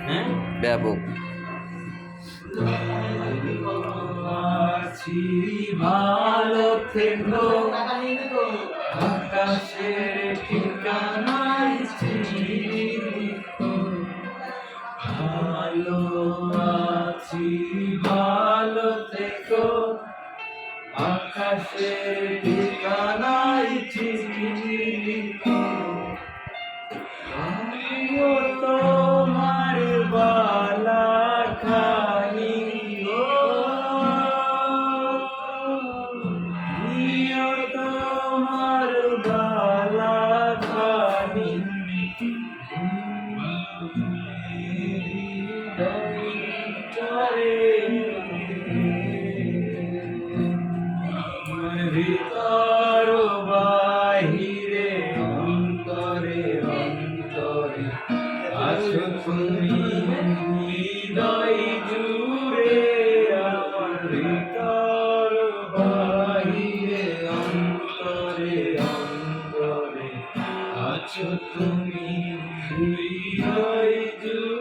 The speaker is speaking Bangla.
হ্যাঁ ব্যাপক ভালো থেকো আকাশের ঠিকানায় ভালো আছি ভালো থেকো আকাশের ঠিকানায় তোমার বালা খানি তোমার বালা খানি ভিতর বাহিরে অন্তরে অন্তরে আছো তুমি হৃদয় জুড়ে আমার ভিতর বাহিরে অন্তরে অন্তরে আছো তুমি হৃদয় জুড়ে।